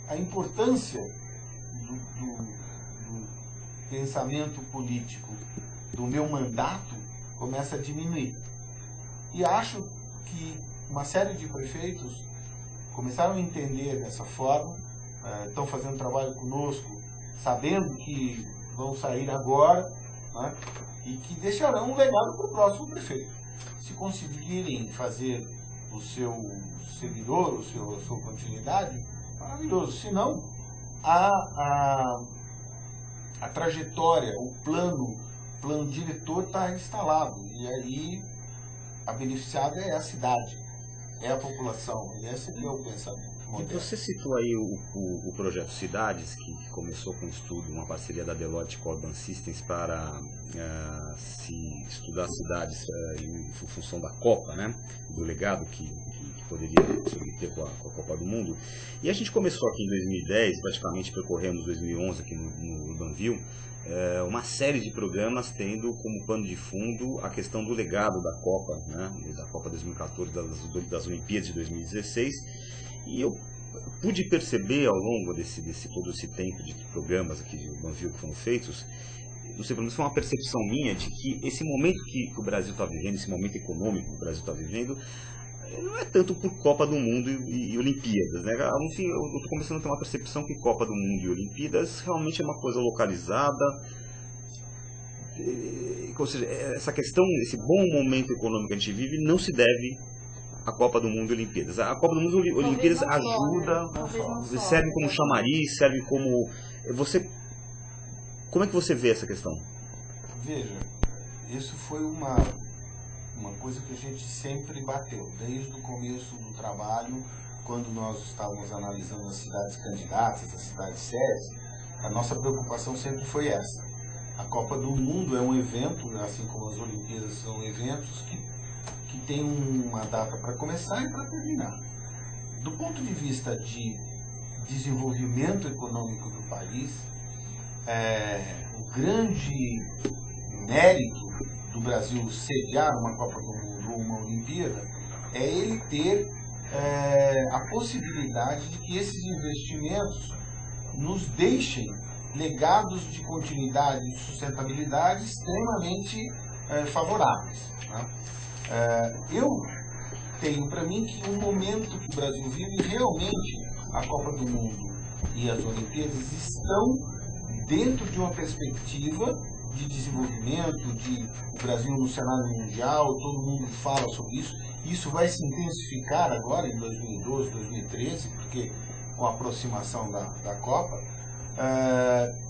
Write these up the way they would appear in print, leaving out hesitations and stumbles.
a importância do pensamento político do meu mandato começa a diminuir. E acho que uma série de prefeitos começaram a entender dessa forma, estão fazendo trabalho conosco, sabendo que vão sair agora, né, e que deixarão um legado para o próximo prefeito. Se conseguirem fazer o seu servidor, a sua continuidade, maravilhoso. Se não, a trajetória, o plano diretor está instalado. E aí a beneficiada é a cidade, é a população. E esse é o pensamento moderno. Você citou aí o projeto Cidades, que começou com um estudo, uma parceria da Deloitte com a Urban Systems para se estudar cidades em função da Copa, né? Do legado que poderia se obter com a Copa do Mundo. E a gente começou aqui em 2010, praticamente percorremos 2011 aqui no Urbanville, uma série de programas tendo como pano de fundo a questão do legado da Copa, né? Da Copa 2014, das Olimpíadas de 2016. E eu pude perceber ao longo desse todo esse tempo de programas aqui de Urbanville que foram feitos, não sei, pelo menos foi uma percepção minha de que esse momento que o Brasil está vivendo, esse momento econômico que o Brasil está vivendo, não é tanto por Copa do Mundo e Olimpíadas, né? Enfim, eu estou começando a ter uma percepção que Copa do Mundo e Olimpíadas realmente é uma coisa localizada. Ou seja, essa questão, esse bom momento econômico que a gente vive não se deve à Copa do Mundo e Olimpíadas. A Copa do Mundo e Olimpíadas ajuda, serve como chamariz, serve como... Como é que você vê essa questão? Veja, isso foi uma coisa que a gente sempre bateu, desde o começo do trabalho, quando nós estávamos analisando as cidades candidatas, as cidades sérias, a nossa preocupação sempre foi essa. A Copa do Mundo é um evento, assim como as Olimpíadas são eventos que tem uma data para começar e para terminar. Do ponto de vista de desenvolvimento econômico do país, o grande mérito do Brasil sediar uma Copa do Mundo ou uma Olimpíada é ele ter a possibilidade de que esses investimentos nos deixem legados de continuidade e de sustentabilidade extremamente favoráveis, né? Eu tenho para mim que o momento que o Brasil vive, realmente a Copa do Mundo e as Olimpíadas estão dentro de uma perspectiva de desenvolvimento, de o Brasil no cenário mundial, todo mundo fala sobre isso. Isso vai se intensificar agora em 2012, 2013, porque com a aproximação da Copa.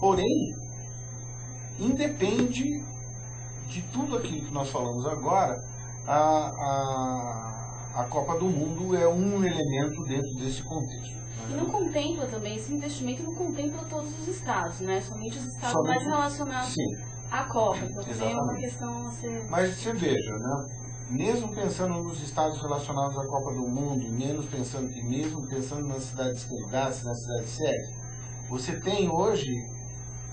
Porém, independe de tudo aquilo que nós falamos agora, a Copa do Mundo é um elemento dentro desse contexto. E não contempla também, esse investimento não contempla todos os estados, né? Somente os estados mais relacionados à Copa. Então também é uma questão a ser... Mas você veja, né? Mesmo pensando nos estados relacionados à Copa do Mundo, mesmo pensando nas cidades candidatas, nas cidades sérias, você tem hoje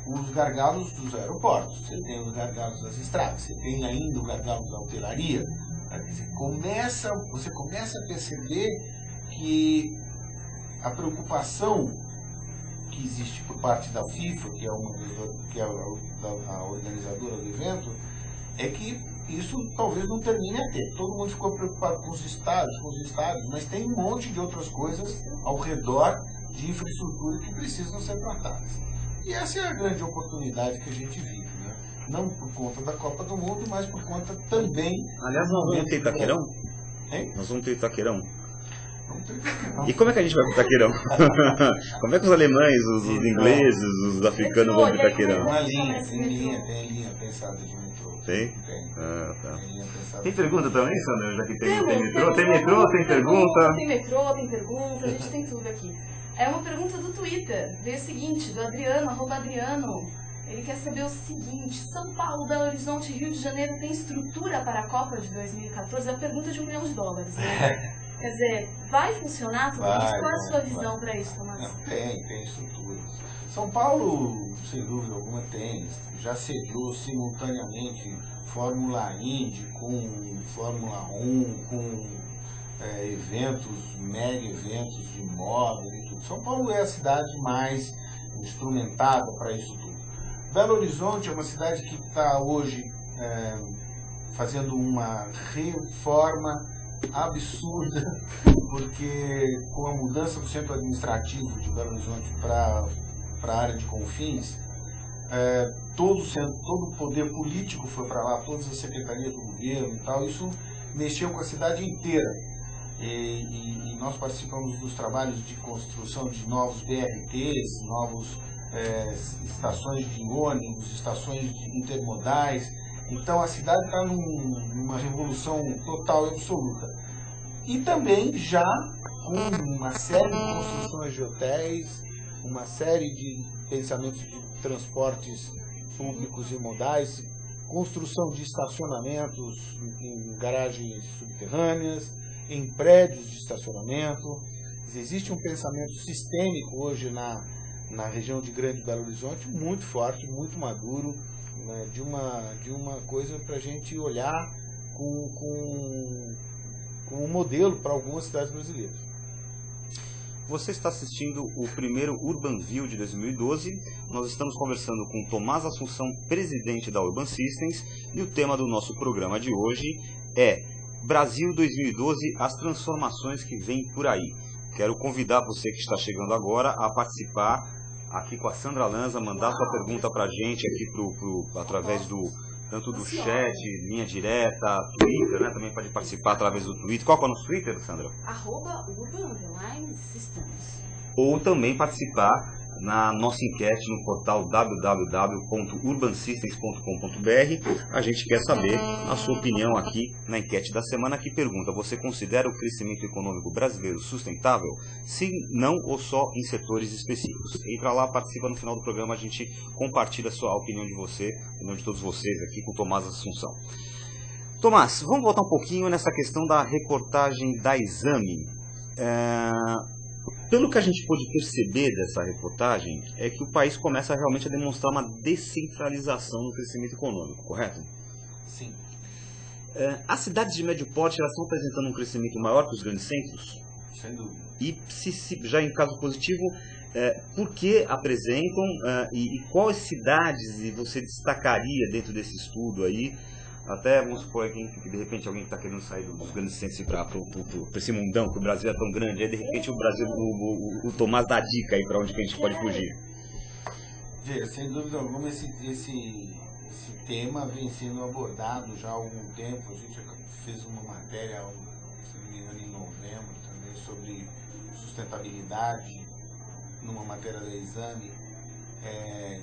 os gargalos dos aeroportos, você tem os gargalos das estradas, você tem ainda o gargalo da hotelaria. Você começa a perceber que a preocupação que existe por parte da FIFA, que é a organizadora do evento, é que isso talvez não termine a ter. Todo mundo ficou preocupado com os estádios, mas tem um monte de outras coisas ao redor de infraestrutura que precisam ser tratadas. E essa é a grande oportunidade que a gente vive, né? Não por conta da Copa do Mundo, mas por conta também... Aliás, nós vamos ter Itaquerão? Hein? Nós vamos ter Itaquerão? Vamos ter Itaquerão. E como é que a gente vai para Itaquerão? Como é que os alemães, os ingleses, os africanos vão para Itaquerão? Tem linha pensada de metrô. Tem? Tem. Tá. Tem linha pensada. Tem pergunta também, Sandra? Já que tem metrô, Tem tem pergunta? Tem metrô, tem pergunta, a gente tem tudo aqui. É uma pergunta do Twitter, veio o seguinte, do Adriano, @Adriano. Ele quer saber o seguinte: São Paulo, Belo Horizonte e Rio de Janeiro tem estrutura para a Copa de 2014? É a pergunta de $1 milhão, né? Quer dizer, vai funcionar tudo isso? Qual é a sua visão para isso, Tomás? Não, tem estrutura. São Paulo, sem dúvida alguma, tem. Já sediou simultaneamente Fórmula Indy com Fórmula 1, com eventos, mega eventos de moda e tudo. São Paulo é a cidade mais instrumentada para isso tudo. Belo Horizonte é uma cidade que está hoje fazendo uma reforma absurda, porque com a mudança do centro administrativo de Belo Horizonte para a área de Confins, todo o poder político foi para lá, todas as secretarias do governo e tal, isso mexeu com a cidade inteira. E nós participamos dos trabalhos de construção de novos BRTs, novos estações de ônibus, estações intermodais. Então a cidade está numa revolução total e absoluta. E também já com uma série de construções de hotéis, uma série de pensamentos de transportes públicos e modais, construção de estacionamentos em garagens subterrâneas, em prédios de estacionamento. Existe um pensamento sistêmico hoje na região de Grande Belo Horizonte muito forte, muito maduro, né, de uma coisa para a gente olhar com um modelo para algumas cidades brasileiras. Você está assistindo o primeiro Urban View de 2012. Nós estamos conversando com Tomás Assunção, presidente da Urban Systems, e o tema do nosso programa de hoje é Brasil 2012, as transformações que vêm por aí. Quero convidar você que está chegando agora a participar aqui com a Sandra Lanza, mandar sua pergunta para a gente aqui através tanto do chat, linha direta, Twitter, né? Também pode participar através do Twitter. Qual é o nosso Twitter, Sandra? @urban_systems. Ou também participar na nossa enquete no portal www.urbansystems.com.br. A gente quer saber a sua opinião aqui na enquete da semana, que pergunta: você considera o crescimento econômico brasileiro sustentável? Sim, não ou só em setores específicos? Entra lá, participa. No final do programa a gente compartilha a opinião de você, a opinião de todos vocês aqui com o Tomás Assunção. Tomás, vamos voltar um pouquinho nessa questão da reportagem da Exame. Pelo que a gente pôde perceber dessa reportagem, é que o país começa realmente a demonstrar uma descentralização no crescimento econômico, correto? Sim. As cidades de médio porte, elas estão apresentando um crescimento maior que os grandes centros? Sem dúvida. E já em caso positivo, por que apresentam e quais cidades você destacaria dentro desse estudo aí? Até, vamos supor, que de repente alguém que está querendo sair dos grandes centros para esse mundão, que o Brasil é tão grande, aí de repente o Tomás dá dica aí para onde que a gente pode fugir. Veja, sem dúvida alguma, esse tema vem sendo abordado já há algum tempo. A gente fez uma matéria, se não me engano, em novembro também, sobre sustentabilidade, numa matéria da Exame,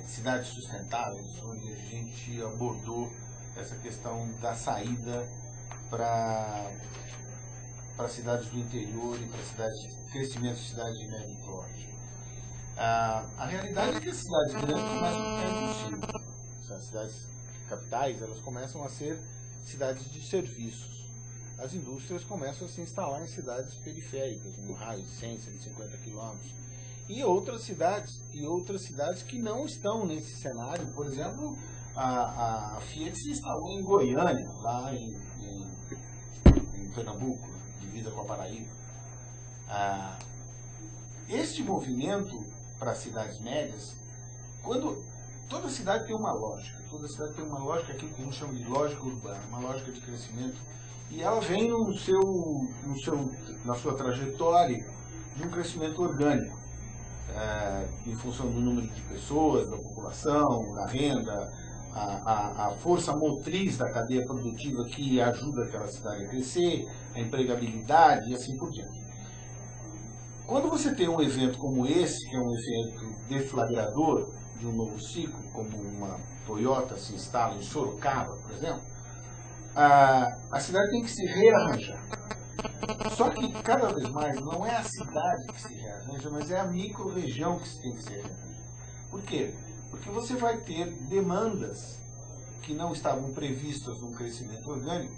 cidades sustentáveis, onde a gente abordou essa questão da saída para cidades do interior e para crescimento de cidades de médio porte. A realidade é que as cidades grandes começam a ficar impossível. As cidades capitais, elas começam a ser cidades de serviços. As indústrias começam a se instalar em cidades periféricas, no raio de 100, 150 quilômetros. E outras cidades que não estão nesse cenário. Por exemplo, a Fiat se instalou em Goiânia, lá em Pernambuco, divisa com a Paraíba. Este movimento para cidades médias, quando toda cidade tem uma lógica, aquilo que a gente chama de lógica urbana, uma lógica de crescimento, e ela vem na sua trajetória de um crescimento orgânico, em função do número de pessoas, da população, da renda, a força motriz da cadeia produtiva que ajuda aquela cidade a crescer, a empregabilidade e assim por diante. Quando você tem um evento como esse, que é um evento deflagrador de um novo ciclo, como uma Toyota se instala em Sorocaba, por exemplo, a cidade tem que se rearranjar. Só que cada vez mais não é a cidade que se rearranja, mas é a micro-região que tem que se rearranjar. Por quê? Porque você vai ter demandas que não estavam previstas no crescimento orgânico,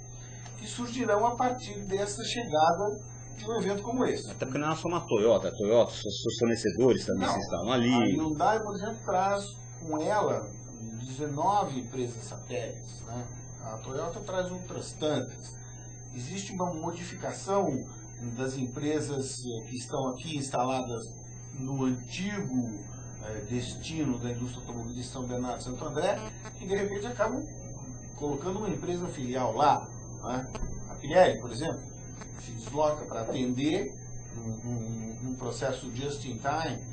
que surgirão a partir dessa chegada de um evento como esse. Até porque não é só uma Toyota, seus fornecedores também se instalam ali. A Hyundai, por exemplo, traz com ela 19 empresas satélites, né? A Toyota traz outras tantas. Existe uma modificação das empresas que estão aqui instaladas no antigo destino da indústria automobilística São Bernardo e Santo André, e de repente acabam colocando uma empresa filial lá. Né? A Pirelli, por exemplo, se desloca para atender um processo just-in-time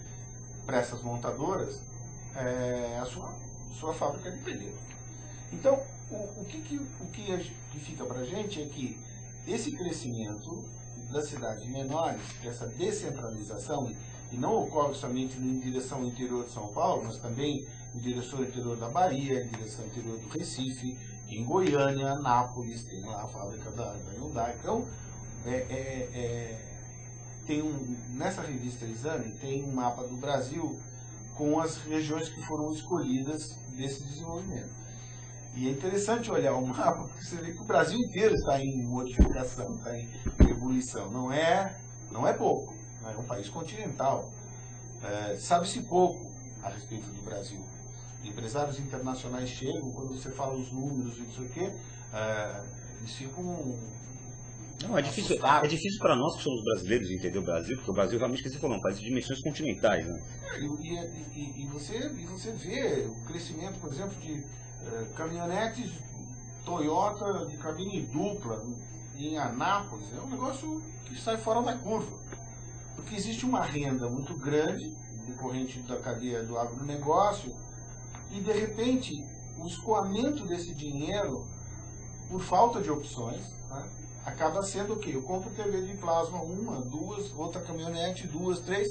para essas montadoras a sua fábrica de pneu. Então, o que fica para a gente é que esse crescimento das cidades menores, essa descentralização, e não ocorre somente em direção ao interior de São Paulo, mas também em direção ao interior da Bahia, em direção ao interior do Recife, em Goiânia, Anápolis, tem lá a fábrica da Hyundai. Então, nessa revista Exame tem um mapa do Brasil com as regiões que foram escolhidas desse desenvolvimento. E é interessante olhar o mapa, porque você vê que o Brasil inteiro está em modificação, está em ebulição. Não é pouco, é um país continental. Sabe-se pouco a respeito do Brasil. Empresários internacionais chegam, quando você fala os números e não sei o quê, eles ficam... Não, é difícil para nós que somos brasileiros entender o Brasil, porque o Brasil realmente, que você falou, é um país de dimensões continentais, né? E você vê o crescimento, por exemplo, de caminhonetes Toyota de cabine dupla em Anápolis. É um negócio que sai fora da curva, porque existe uma renda muito grande decorrente da cadeia do agronegócio e, de repente, o escoamento desse dinheiro, por falta de opções, né, acaba sendo o quê? Eu compro TV de plasma, uma, duas, outra caminhonete, duas, três,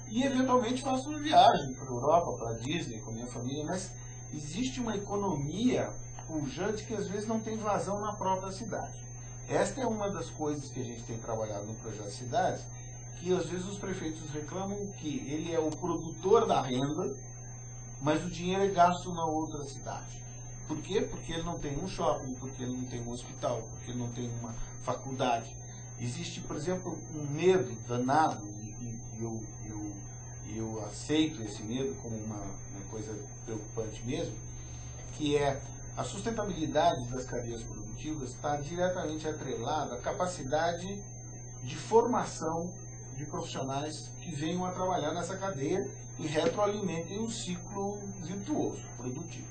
e eventualmente faço uma viagem para a Europa, para a Disney com a minha família, mas existe uma economia pujante que às vezes não tem vazão na própria cidade. Esta é uma das coisas que a gente tem trabalhado no Projeto Cidades, que às vezes os prefeitos reclamam que ele é o produtor da renda, mas o dinheiro é gasto na outra cidade. Por quê? Porque ele não tem um shopping, porque ele não tem um hospital, porque ele não tem uma faculdade. Existe, por exemplo, um medo danado, e eu aceito esse medo como uma coisa preocupante mesmo, que é a sustentabilidade das cadeias produtivas está diretamente atrelada à capacidade de formação de profissionais que venham a trabalhar nessa cadeia e retroalimentem um ciclo virtuoso, produtivo.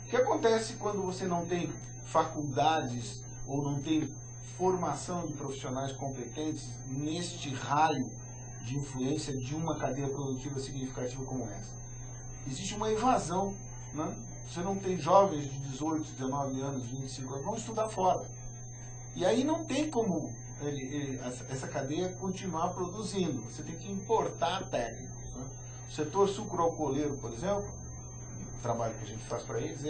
O que acontece quando você não tem faculdades ou não tem formação de profissionais competentes neste raio de influência de uma cadeia produtiva significativa como essa? Existe uma evasão, né? Você não tem jovens de 18, 19 anos, 25 anos, vão estudar fora. E aí não tem como essa cadeia continuar produzindo. Você tem que importar técnicos. Né? O setor sucroalcooleiro, por exemplo, o trabalho que a gente faz para eles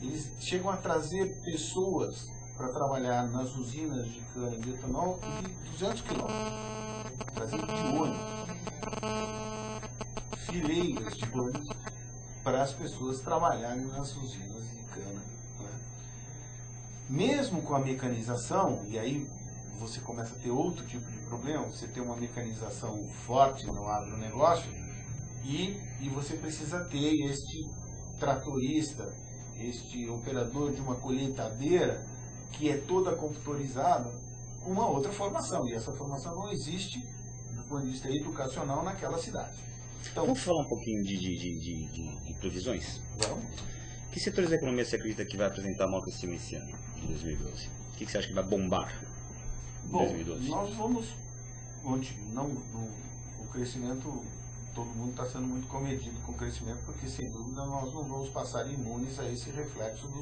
eles chegam a trazer pessoas para trabalhar nas usinas de cana de etanol de 200 quilômetros. Trazer de ônibus. Fileiras de ônibus para as pessoas trabalharem nas usinas de cana. Né? Mesmo com a mecanização, e aí você começa a ter outro tipo de problema, você tem uma mecanização forte no agronegócio e você precisa ter este tratorista, este operador de uma colheitadeira que é toda computadorizada com uma outra formação, e essa formação não existe do ponto de vista educacional naquela cidade. Então, vamos falar um pouquinho de previsões? Vamos. Que setores da economia você acredita que vai apresentar maior crescimento esse ano, em 2012? O que você acha que vai bombar em 2012? Nós vamos... O crescimento, todo mundo está sendo muito comedido com o crescimento, porque sem dúvida nós não vamos passar imunes a esse reflexo do